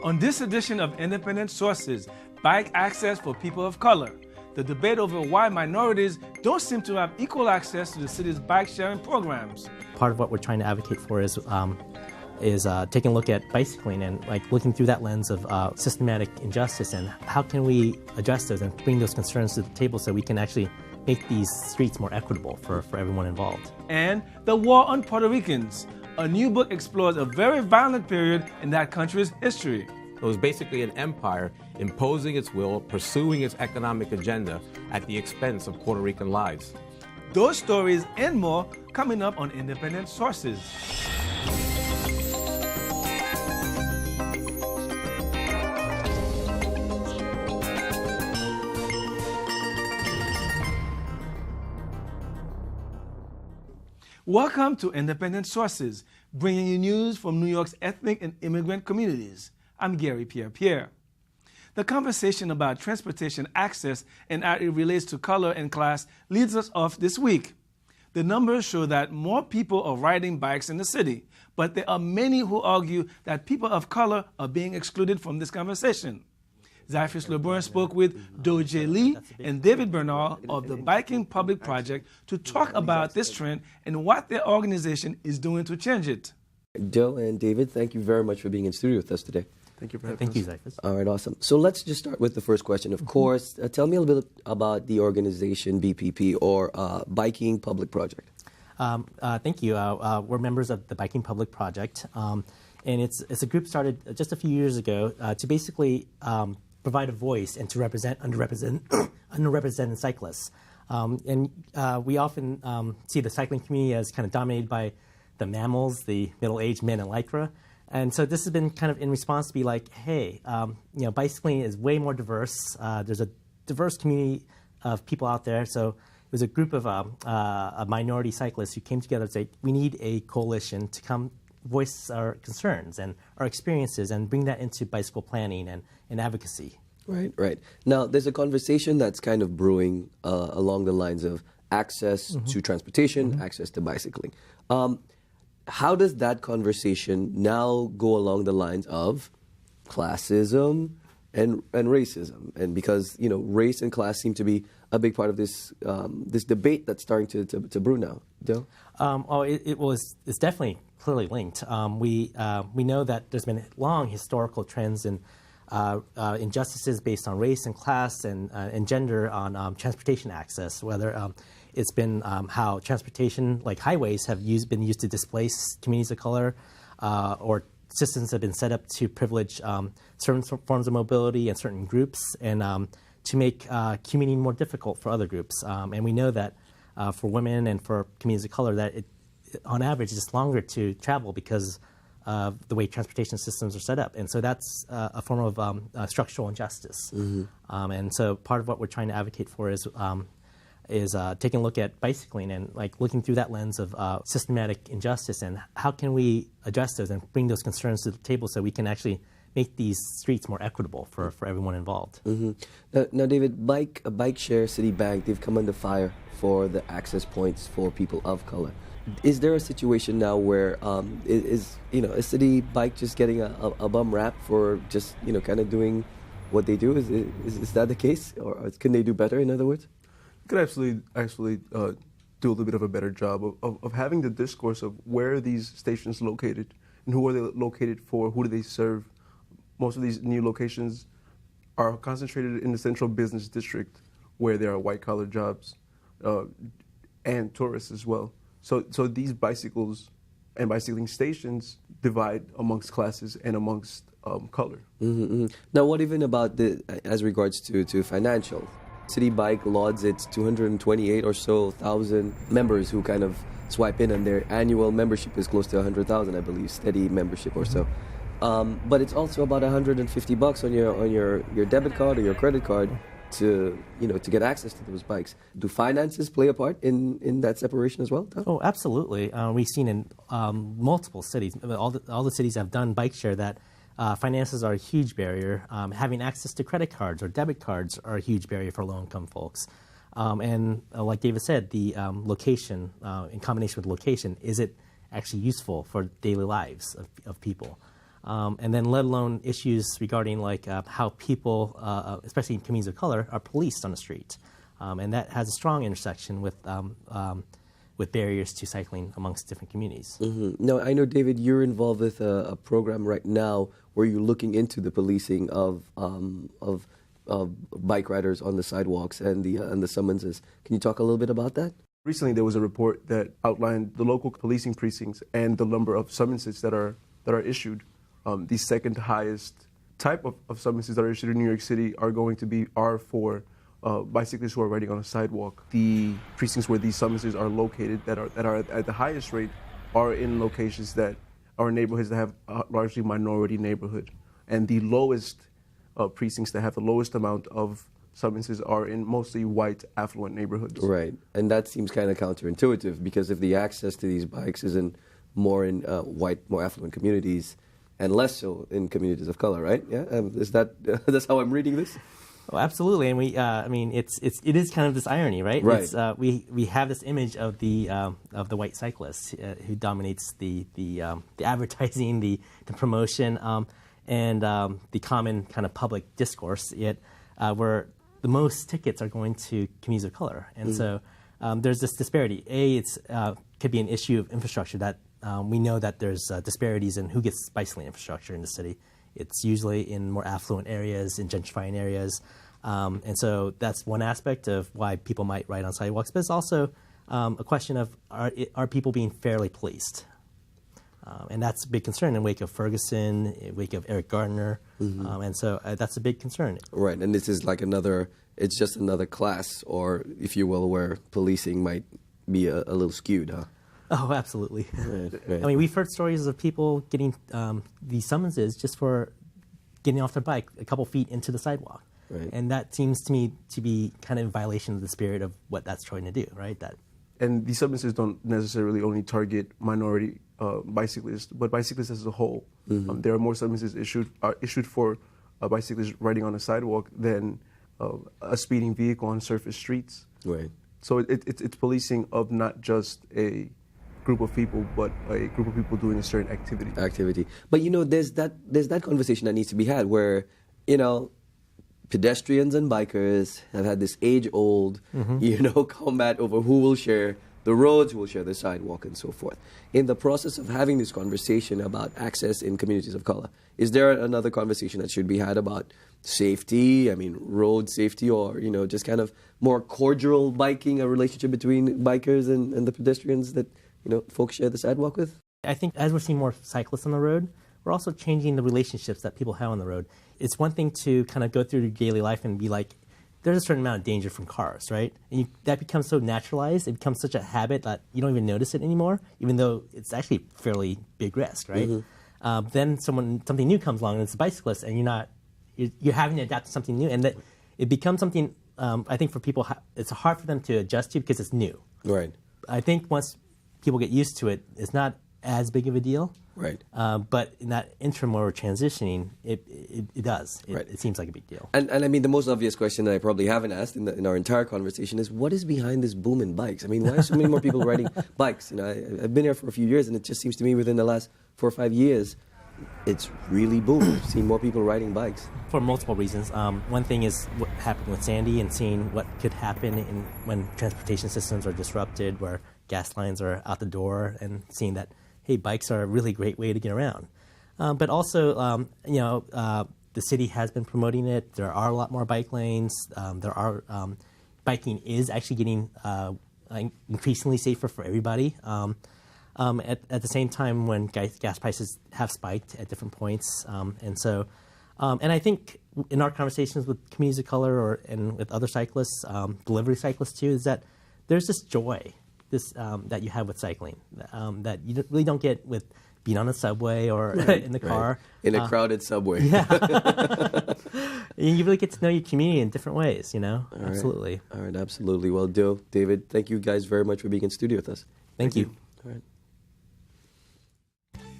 On this edition of Independent Sources, bike access for people of color, the debate over why minorities don't seem to have equal access to the city's bike sharing programs. Part of what we're trying to advocate for is taking a look at bicycling and looking through that lens of systematic injustice and how can we address those and bring those concerns to the table so we can actually make these streets more equitable for everyone involved. And The War on Puerto Ricans. A new book explores a very violent period in that country's history. It was basically an empire imposing its will, pursuing its economic agenda at the expense of Puerto Rican lives. Those stories and more coming up on Independent Sources. Welcome to Independent Sources, bringing you news from New York's ethnic and immigrant communities. I'm Garry Pierre-Pierre. The conversation about transportation access and how it relates to color and class leads us off this week. The numbers show that more people are riding bikes in the city, but there are many who argue that people of color are being excluded from this conversation. Zyphus Lebrun spoke with Doje Lee and David Bernal of the Biking Public Project to talk about this trend and what their organization is doing to change it. Joe and David, thank you very much for being in studio with us today. Thank you for having us. Thank you, Zyphus. All right, awesome. So let's just start with the first question. Of course, tell me a little bit about the organization BPP or Biking Public Project. Thank you. We're members of the Biking Public Project, and it's a group started just a few years ago to basically provide a voice and to represent underrepresented cyclists. We often see the cycling community as kind of dominated by the mammals, the middle-aged men in Lycra. And so this has been kind of in response to be like, hey, bicycling is way more diverse. There's a diverse community of people out there. So it was a group of minority cyclists who came together and said, we need a coalition to come voice our concerns and our experiences and bring that into bicycle planning and advocacy. Right. Now, there's a conversation that's kind of brewing along the lines of access to transportation, access to bicycling. How does that conversation now go along the lines of classism and racism? And because, race and class seem to be a big part of this this debate that's starting to brew now. Joe? It's definitely clearly linked. We know that there's been long historical trends in injustices based on race and class and gender on transportation access, whether it's been how transportation, like highways, have been used to displace communities of color, or systems have been set up to privilege certain forms of mobility and certain groups, and to make commuting more difficult for other groups. And we know that for women and for communities of color, that on average, it's longer to travel because of the way transportation systems are set up. And so that's a form of structural injustice. And so part of what we're trying to advocate for is taking a look at bicycling and looking through that lens of systematic injustice and how can we address those and bring those concerns to the table so we can actually make these streets more equitable for everyone involved. Now, David, Bike Share, Citibank, they've come under fire for the access points for people of color. Is there a situation now where is City Bike just getting a bum rap for just kind of doing what they do? Is that the case, or can they do better? In other words, You could actually do a little bit of a better job of having the discourse of where are these stations located and who are they located for, who do they serve. Most of these new locations are concentrated in the central business district where there are white-collar jobs and tourists as well. So these bicycles and bicycling stations divide amongst classes and amongst color. Now, what even about as regards to financial? City Bike lauds its 228 or so thousand members who kind of swipe in, and their annual membership is close to 100,000, I believe, steady membership or so. But it's also about $150 on your debit card or your credit card to get access to those bikes. Do finances play a part in that separation as well, Tom? Oh, absolutely. We've seen in multiple cities, all the cities have done bike share, that finances are a huge barrier. Having access to credit cards or debit cards are a huge barrier for low-income folks. And like David said, the location, in combination with location, is it actually useful for daily lives of people? and then let alone issues regarding like how people, especially in communities of color, are policed on the street. And that has a strong intersection with barriers to cycling amongst different communities. Mm-hmm. Now, I know, David, you're involved with a program right now where you're looking into the policing of bike riders on the sidewalks and the summonses. Can you talk a little bit about that? Recently, there was a report that outlined the local policing precincts and the number of summonses that are issued. The second highest type of summonses that are issued in New York City are for bicyclists who are riding on a sidewalk. The precincts where these summonses are located that are at the highest rate are in locations that are neighborhoods that have a largely minority neighborhood. And the lowest precincts that have the lowest amount of summonses are in mostly white, affluent neighborhoods. Right, and that seems kind of counterintuitive, because if the access to these bikes is more in white, more affluent communities, and less so in communities of color, right? Yeah, is that's how I'm reading this? Oh, absolutely, and it is kind of this irony, right? Right. It's, we have this image of the white cyclist who dominates the advertising, the promotion, and the common kind of public discourse. Yet, where the most tickets are going to communities of color, and so there's this disparity. It's could be an issue of infrastructure that we know that there's disparities in who gets bicycling infrastructure in the city. It's usually in more affluent areas, in gentrifying areas. And so that's one aspect of why people might ride on sidewalks. But it's also a question of, are people being fairly policed? And that's a big concern in wake of Ferguson, in wake of Eric Gardner. And so that's a big concern. Right, and this is like it's just another class, or if you will, where policing might be a little skewed, huh? Oh, absolutely. Right, right. I mean, we've heard stories of people getting these summonses just for getting off their bike a couple feet into the sidewalk. Right. And that seems to me to be kind of in violation of the spirit of what that's trying to do, right? And these summonses don't necessarily only target minority bicyclists, but bicyclists as a whole. There are more summonses issued for bicyclists riding on a sidewalk than a speeding vehicle on surface streets. Right. So it's policing of not just a group of people, but a group of people doing a certain activity. But there's that conversation that needs to be had where, pedestrians and bikers have had this age-old, combat over who will share the roads, who will share the sidewalk, and so forth. In the process of having this conversation about access in communities of color, is there another conversation that should be had about safety, road safety, or, just kind of more cordial biking, a relationship between bikers and the pedestrians that, folks share the sidewalk with? I think as we're seeing more cyclists on the road, we're also changing the relationships that people have on the road. It's one thing to kind of go through your daily life and be like, there's a certain amount of danger from cars, right? And that becomes so naturalized, it becomes such a habit that you don't even notice it anymore, even though it's actually fairly big risk, right? Then something new comes along, and it's a bicyclist, and you're having to adapt to something new, and that it becomes something. I think for people, it's hard for them to adjust to because it's new. Right. I think once people get used to it, it's not as big of a deal. Right. But in that interim where we're transitioning, it does. It seems like a big deal. And the most obvious question that I probably haven't asked in our entire conversation is, what is behind this boom in bikes? Why are so many more people riding bikes? I've been here for a few years, and it just seems to me within the last 4 or 5 years, it's really boomed. I've seen more people riding bikes. For multiple reasons. One thing is what happened with Sandy, and seeing what could happen when transportation systems are disrupted, where gas lines are out the door, and seeing that, hey, bikes are a really great way to get around. But also, the city has been promoting it. There are a lot more bike lanes. Biking is actually getting increasingly safer for everybody. At the same time, when gas prices have spiked at different points, and I think in our conversations with communities of color and with other cyclists, delivery cyclists too, is that there's this joy that you have with cycling that you really don't get with being on a subway or in the car. In a crowded subway. Yeah. You really get to know your community in different ways, Absolutely. All right, absolutely. Well, David, thank you guys very much for being in studio with us. Thank you. All right.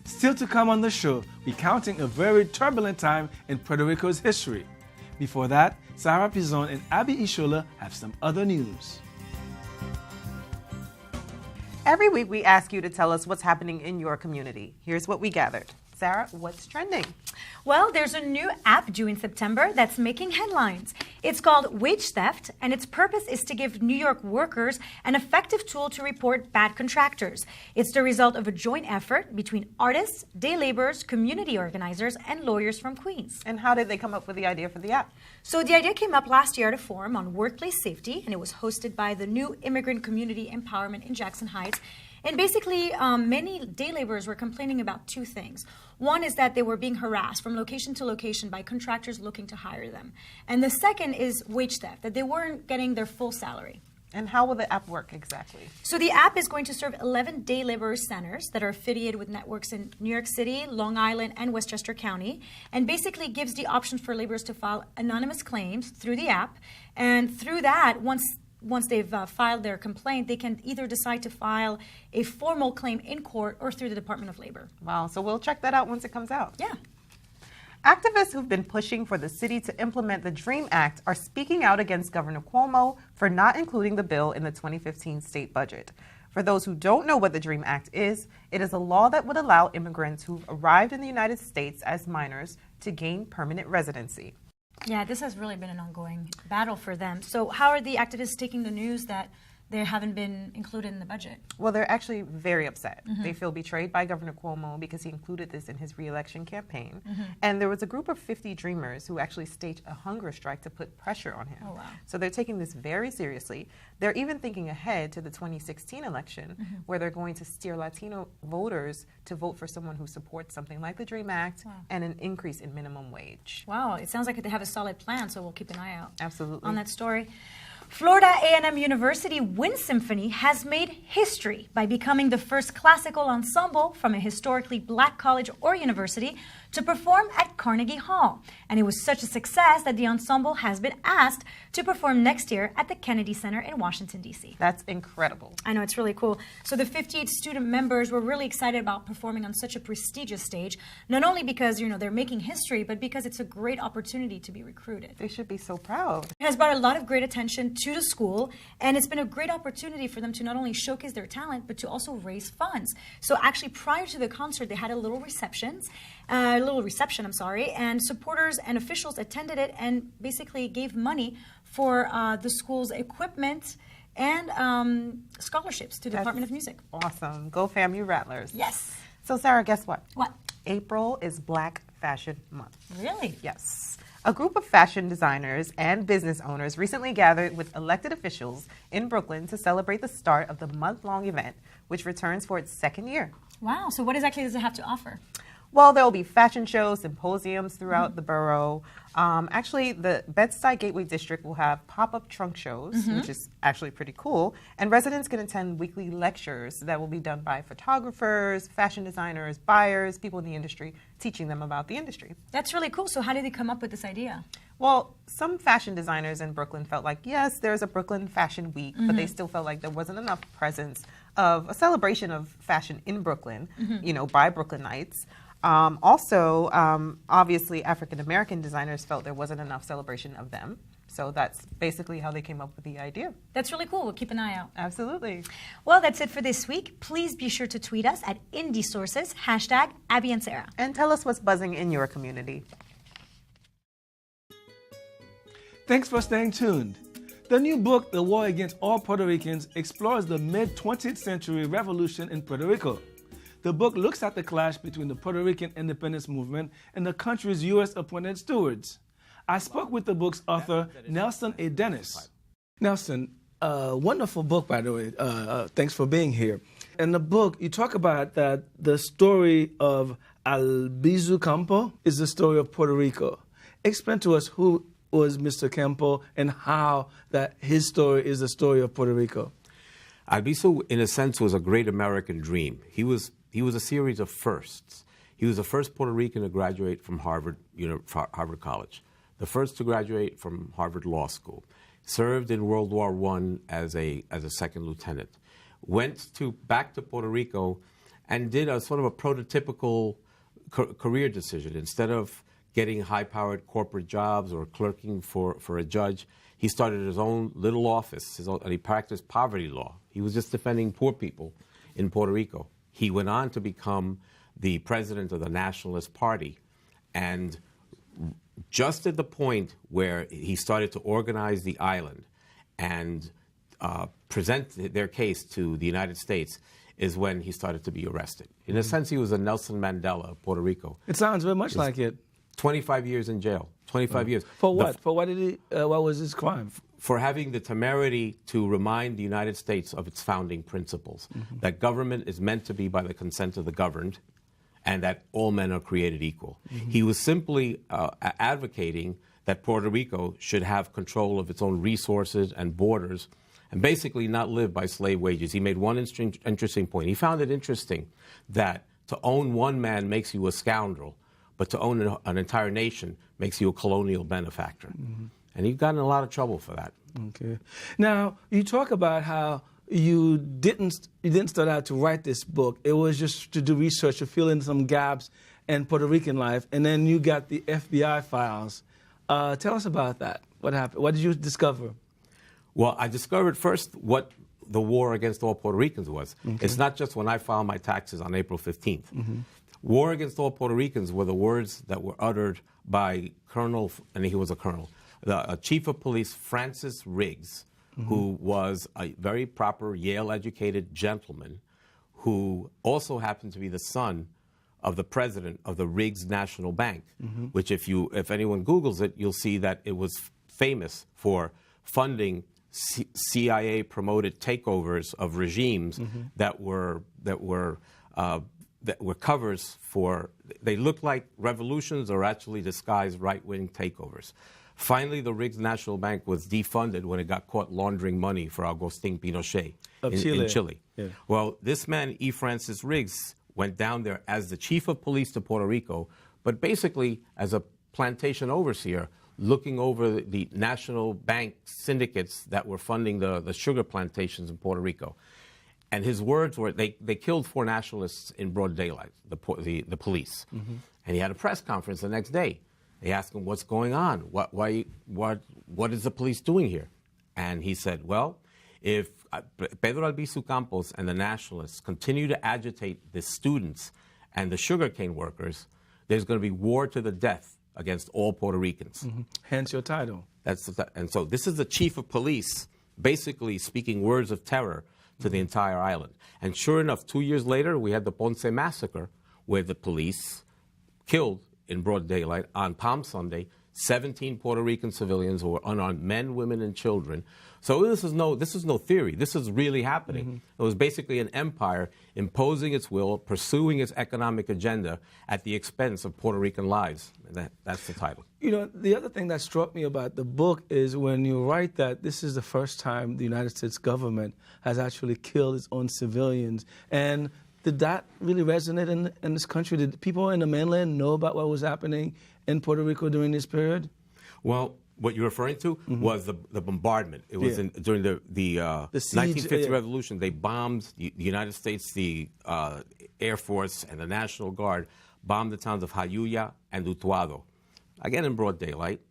Still to come on the show, recounting a very turbulent time in Puerto Rico's history. Before that, Sarah Pizon and Abby Ishola have some other news. Every week we ask you to tell us what's happening in your community. Here's what we gathered. Sarah, what's trending? Well, there's a new app due in September that's making headlines. It's called Wage Theft, and its purpose is to give New York workers an effective tool to report bad contractors. It's the result of a joint effort between artists, day laborers, community organizers, and lawyers from Queens. And how did they come up with the idea for the app? So the idea came up last year at a forum on workplace safety, and it was hosted by the New Immigrant Community Empowerment in Jackson Heights. And basically, many day laborers were complaining about two things. One is that they were being harassed from location to location by contractors looking to hire them. And the second is wage theft, that they weren't getting their full salary. And how will the app work exactly? So the app is going to serve 11 day labor centers that are affiliated with networks in New York City, Long Island, and Westchester County, and basically gives the option for laborers to file anonymous claims through the app. And through that, once they've filed their complaint, they can either decide to file a formal claim in court or through the Department of Labor. Wow, so we'll check that out once it comes out. Yeah. Activists who've been pushing for the city to implement the DREAM Act are speaking out against Governor Cuomo for not including the bill in the 2015 state budget. For those who don't know what the DREAM Act is, it is a law that would allow immigrants who've arrived in the United States as minors to gain permanent residency. Yeah, this has really been an ongoing battle for them. So how are the activists taking the news that they haven't been included in the budget? Well, they're actually very upset. They feel betrayed by Governor Cuomo because he included this in his re-election campaign. And there was a group of 50 dreamers who actually staged a hunger strike to put pressure on him. Oh, wow. So they're taking this very seriously. They're even thinking ahead to the 2016 election, where they're going to steer Latino voters to vote for someone who supports something like the DREAM Act and an increase in minimum wage. Wow, it sounds like they have a solid plan, so we'll keep an eye out Absolutely. on that story. Florida A&M University Wind Symphony has made history by becoming the first classical ensemble from a historically black college or university to perform at Carnegie Hall. And it was such a success that the ensemble has been asked to perform next year at the Kennedy Center in Washington, D.C. That's incredible. I know, it's really cool. So the 58 student members were really excited about performing on such a prestigious stage, not only because, they're making history, but because it's a great opportunity to be recruited. They should be so proud. It has brought a lot of great attention to the school, and it's been a great opportunity for them to not only showcase their talent, but to also raise funds. So actually, prior to the concert, they had a little reception, and supporters and officials attended it and basically gave money for the school's equipment and scholarships to the Department of Music. Awesome. Go fam, you rattlers. Yes. So Sarah, guess what? What? April is Black Fashion Month. Really? Yes. A group of fashion designers and business owners recently gathered with elected officials in Brooklyn to celebrate the start of the month-long event, which returns for its second year. Wow. So what exactly does it have to offer? Well, there will be fashion shows, symposiums throughout the borough. Actually, the Bed-Stuy Gateway District will have pop-up trunk shows, which is actually pretty cool. And residents can attend weekly lectures that will be done by photographers, fashion designers, buyers, people in the industry, teaching them about the industry. That's really cool. So how did they come up with this idea? Well, some fashion designers in Brooklyn felt like, yes, there's a Brooklyn Fashion Week, but they still felt like there wasn't enough presence of a celebration of fashion in Brooklyn, by Brooklynites. Obviously, African-American designers felt there wasn't enough celebration of them. So that's basically how they came up with the idea. That's really cool. We'll keep an eye out. Absolutely. Well, that's it for this week. Please be sure to tweet us at IndieSources, #Abby and Sarah. And tell us what's buzzing in your community. Thanks for staying tuned. The new book, The War Against All Puerto Ricans, explores the mid-20th century revolution in Puerto Rico. The book looks at the clash between the Puerto Rican independence movement and the country's U.S.-appointed stewards. I spoke with the book's author, Nelson A. Denis. Nelson, wonderful book, by the way. Thanks for being here. In the book, you talk about that the story of Albizu Campo is the story of Puerto Rico. Explain to us who was Mr. Campo and how that his story is the story of Puerto Rico. Albizu, in a sense, was a great American dream. He was a series of firsts. He was the first Puerto Rican to graduate from Harvard College, the first to graduate from Harvard Law School, served in World War I as a second lieutenant, went back to Puerto Rico and did a sort of a prototypical career decision. Instead of getting high-powered corporate jobs or clerking for a judge, he started his own little office, and he practiced poverty law. He was just defending poor people in Puerto Rico. He went on to become the president of the Nationalist Party. And just at the point where he started to organize the island and present their case to the United States is when he started to be arrested. In a sense, he was a Nelson Mandela of Puerto Rico. It sounds very much like it. 25 years in jail. 25 years. For what? For what did he? What was his crime? For having the temerity to remind the United States of its founding principles, that government is meant to be by the consent of the governed, and that all men are created equal. He was simply advocating that Puerto Rico should have control of its own resources and borders, and basically not live by slave wages. He made one interesting point. He found it interesting that to own one man makes you a scoundrel, but to own an entire nation makes you a colonial benefactor. And he got in a lot of trouble for that. Okay. Now, you talk about how you didn't start out to write this book. It was just to do research, to fill in some gaps in Puerto Rican life, and then you got the FBI files. Tell us about that. What happened? What did you discover? Well, I discovered first what the war against all Puerto Ricans was. It's not just when I filed my taxes on April 15th. War against all Puerto Ricans were the words that were uttered by Colonel, and he was a colonel, the Chief of Police Francis Riggs, who was a very proper Yale-educated gentleman who also happened to be the son of the president of the Riggs National Bank, which if anyone Googles it, you'll see that it was famous for funding CIA-promoted takeovers of regimes that were covers for, they looked like revolutions or actually disguised right-wing takeovers. Finally, the Riggs National Bank was defunded when it got caught laundering money for Agustín Pinochet in Chile. Yeah. Well, this man, E. Francis Riggs, went down there as the chief of police to Puerto Rico, but basically as a plantation overseer, looking over the national bank syndicates that were funding the sugar plantations in Puerto Rico. And his words were, they killed 4 nationalists in broad daylight, the police. And he had a press conference the next day. They asked him, what's going on? What is the police doing here? And he said, well, if Pedro Albizu Campos and the nationalists continue to agitate the students and the sugarcane workers, there's going to be war to the death against all Puerto Ricans. Hence your title. And so this is the chief of police basically speaking words of terror to the entire island. And sure enough, 2 years later, we had the Ponce Massacre, where the police killed in broad daylight on Palm Sunday 17 Puerto Rican civilians who were unarmed, men, women, and children. So this is no theory. This is really happening. It was basically an empire imposing its will, pursuing its economic agenda at the expense of Puerto Rican lives. That's the title. You know, the other thing that struck me about the book is when you write that this is the first time the United States government has actually killed its own civilians. And did that really resonate in this country? Did people in the mainland know about what was happening in Puerto Rico during this period? Well, what you're referring to was the bombardment. It was during the siege, 1950 revolution. They bombed the United States, the Air Force, and the National Guard bombed the towns of Jayuya and Utuado, again in broad daylight,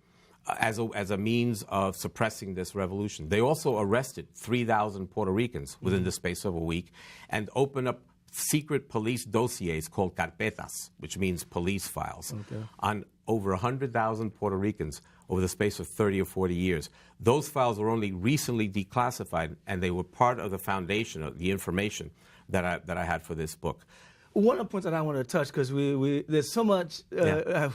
as a means of suppressing this revolution. They also arrested 3,000 Puerto Ricans within the space of a week and opened up secret police dossiers called carpetas, which means police files, on over 100,000 Puerto Ricans over the space of 30 or 40 years. Those files were only recently declassified, and they were part of the foundation of the information that I had for this book. One of the points that I want to touch, because there's so much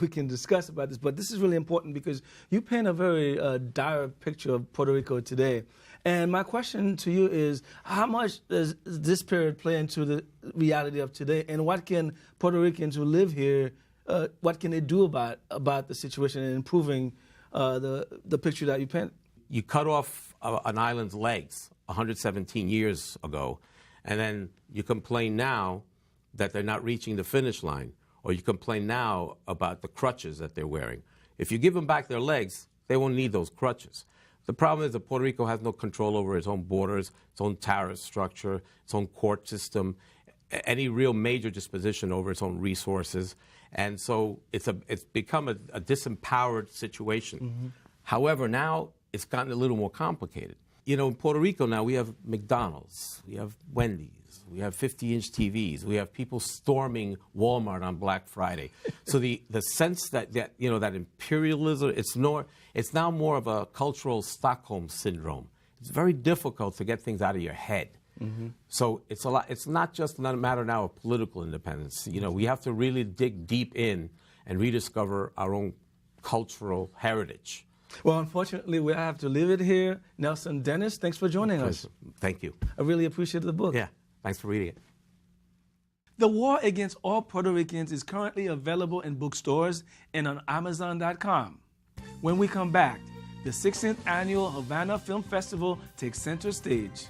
we can discuss about this, but this is really important because you paint a very dire picture of Puerto Rico today. And my question to you is, how much does this period play into the reality of today, and what can Puerto Ricans who live here, what can they do about the situation and improving the picture that you paint? You cut off an island's legs 117 years ago, and then you complain now that they're not reaching the finish line, or you complain now about the crutches that they're wearing. If you give them back their legs, they won't need those crutches. The problem is that Puerto Rico has no control over its own borders, its own tariff structure, its own court system, any real major disposition over its own resources. And so it's become a disempowered situation. However, now it's gotten a little more complicated. You know, in Puerto Rico now we have McDonald's, we have Wendy's, We have 50-inch TVs. We have people storming Walmart on Black Friday. So the sense that imperialism, it's now more of a cultural Stockholm syndrome. It's very difficult to get things out of your head. Mm-hmm. So it's not just a matter now of political independence. We have to really dig deep in and rediscover our own cultural heritage. Well, unfortunately, we have to leave it here. Nelson, Denis, thanks for joining us. Thank you. I really appreciate the book. Yeah, thanks for reading it. The War Against All Puerto Ricans is currently available in bookstores and on Amazon.com. When we come back, the 16th Annual Havana Film Festival takes center stage.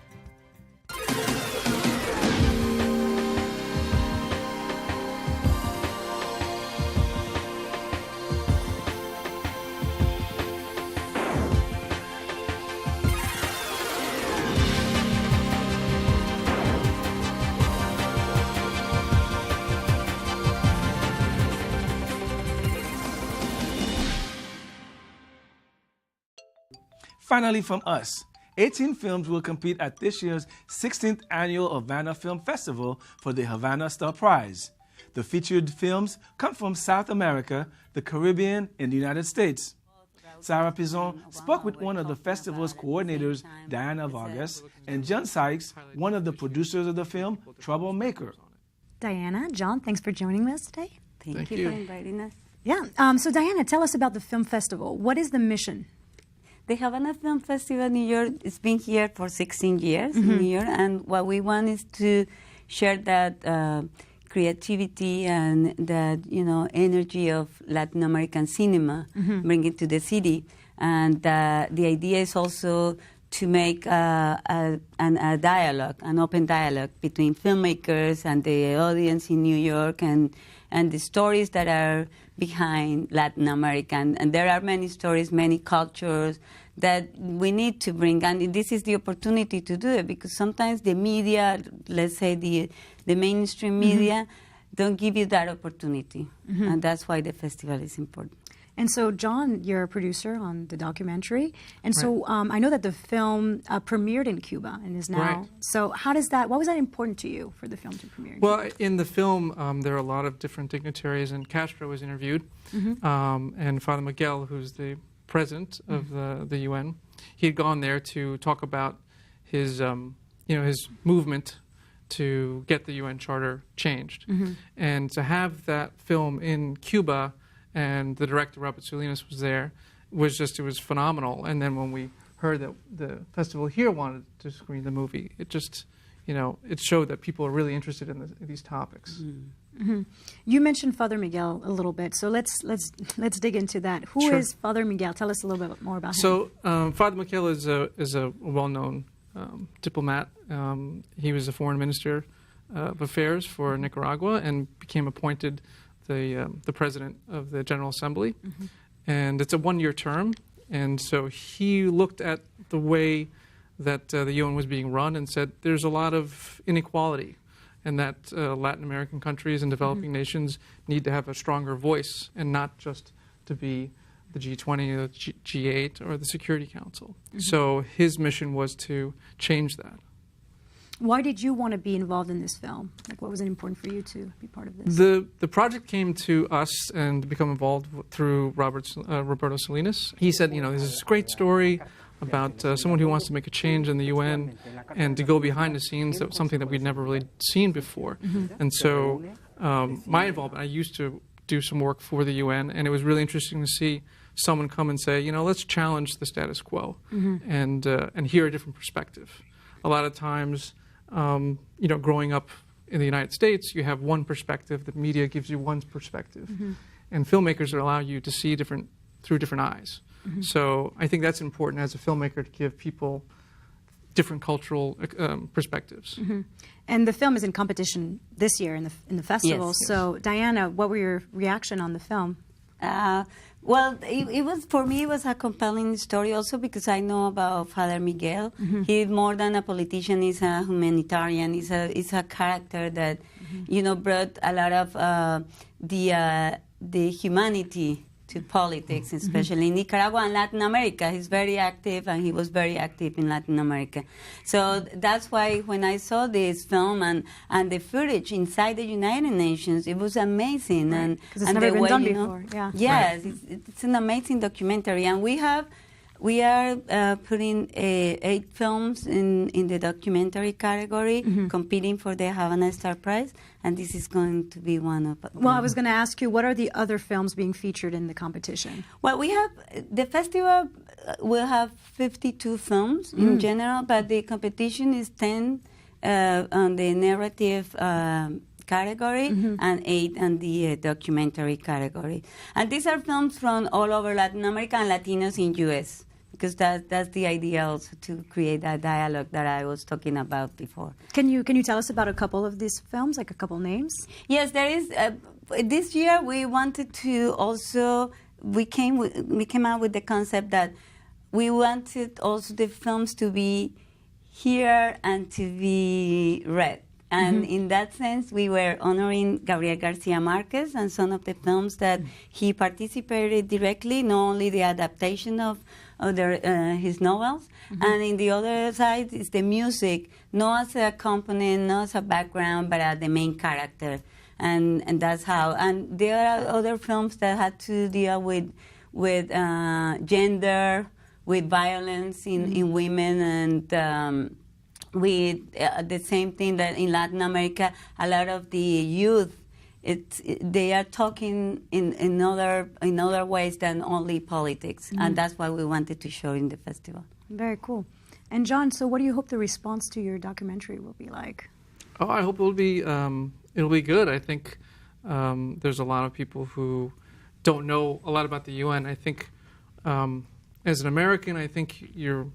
Finally, from us, 18 films will compete at this year's 16th Annual Havana Film Festival for the Havana Star Prize. The featured films come from South America, the Caribbean, and the United States. Sarah Pizon spoke with one of the festival's coordinators, Vargas, and John Sikes, one of the producers of the film, Troublemaker. Diana, John, thanks for joining us today. Thank you for inviting us. Yeah. So Diana, tell us about the film festival. What is the mission? The Havana Film Festival in New York has been here for 16 years in New York, and what we want is to share that creativity and that energy of Latin American cinema, bring it to the city. And the idea is also to make a dialogue, an open dialogue between filmmakers and the audience in New York, and the stories that are behind Latin America. And there are many stories, many cultures that we need to bring. And this is the opportunity to do it, because sometimes the media, let's say the mainstream media, don't give you that opportunity. And that's why the festival is important. And so, John, you're a producer on the documentary. And so I know that the film premiered in Cuba and is now... Right. So how does that... What was that important to you for the film to premiere in Cuba? Well, in the film, there are a lot of different dignitaries, and Castro was interviewed. And Father Miguel, who's the president of the UN, he had gone there to talk about his, his movement to get the UN Charter changed. And to have that film in Cuba, and the director, Robert Salinas, was there, it was phenomenal. And then when we heard that the festival here wanted to screen the movie, it just, it showed that people are really interested in these topics. You mentioned Father Miguel a little bit, so let's dig into that. Who is Father Miguel? Tell us a little bit more about him. So Father Miguel is a well-known diplomat. He was the foreign minister of affairs for Nicaragua and became appointed the president of the General Assembly. And it's a one-year term. And so he looked at the way that the UN was being run and said there's a lot of inequality, and that Latin American countries and developing nations need to have a stronger voice and not just to be the G20 or the G8 or the Security Council. So his mission was to change that. Why did you want to be involved in this film? What was it important for you to be part of this? The project came to us and become involved through Roberto Salinas. He said, this is a great story about someone who wants to make a change in the UN and to go behind the scenes. That was something that we'd never really seen before. And so my involvement, I used to do some work for the UN, and it was really interesting to see someone come and say, let's challenge the status quo and hear a different perspective. A lot of times, growing up in the United States, you have one perspective. The media gives you one perspective. And filmmakers allow you to see through different eyes. So I think that's important as a filmmaker, to give people different cultural perspectives. And the film is in competition this year in the festival. Yes. So, Diana, what were your reaction on the film? Well, it was, for me, it was a compelling story also because I know about Father Miguel. He, more than a politician, is a humanitarian. He's a character that, brought a lot of the humanity to politics, especially in Nicaragua and Latin America. He's very active, and he was very active in Latin America. So that's why when I saw this film and the footage inside the United Nations, it was amazing. Right. And it's never been done before. Yes, it's an amazing documentary, and we are putting 8 films in the documentary category, competing for the Havana Star Prize, and this is going to be one of them. Well, I was going to ask you, what are the other films being featured in the competition? Well, the festival will have 52 films in general, but the competition is 10 on the narrative category and 8 on the documentary category. And these are films from all over Latin America and Latinos in U.S., because that's the idea also, to create that dialogue that I was talking about before. Can you tell us about a couple of these films, like a couple names? Yes, there is. This year we wanted to also, we came out with the concept that we wanted also the films to be here and to be read. And in that sense, we were honoring Gabriel Garcia Marquez and some of the films that he participated directly, not only the adaptation of his novels, and in the other side is the music, not as a component, not as a background, but as the main character. And that's how. And there are other films that had to deal with gender, with violence in women, and with the same thing that in Latin America, a lot of the youth, they are talking in other ways than only politics, and that's what we wanted to show in the festival. Very cool. And John, so what do you hope the response to your documentary will be like? Oh, I hope it'll be good. I think there's a lot of people who don't know a lot about the UN. I think as an American, I think you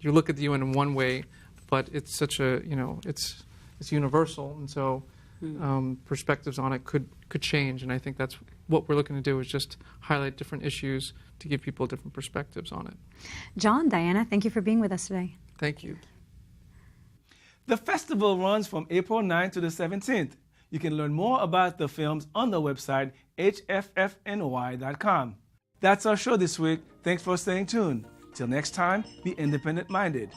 look at the UN in one way, but it's such a it's universal, and so perspectives on it could change. And I think that's what we're looking to do, is just highlight different issues to give people different perspectives on it. John, Diana, thank you for being with us today. Thank you. The festival runs from April 9th to the 17th. You can learn more about the films on the website hffny.com. That's our show this week. Thanks for staying tuned. Till next time, be independent-minded.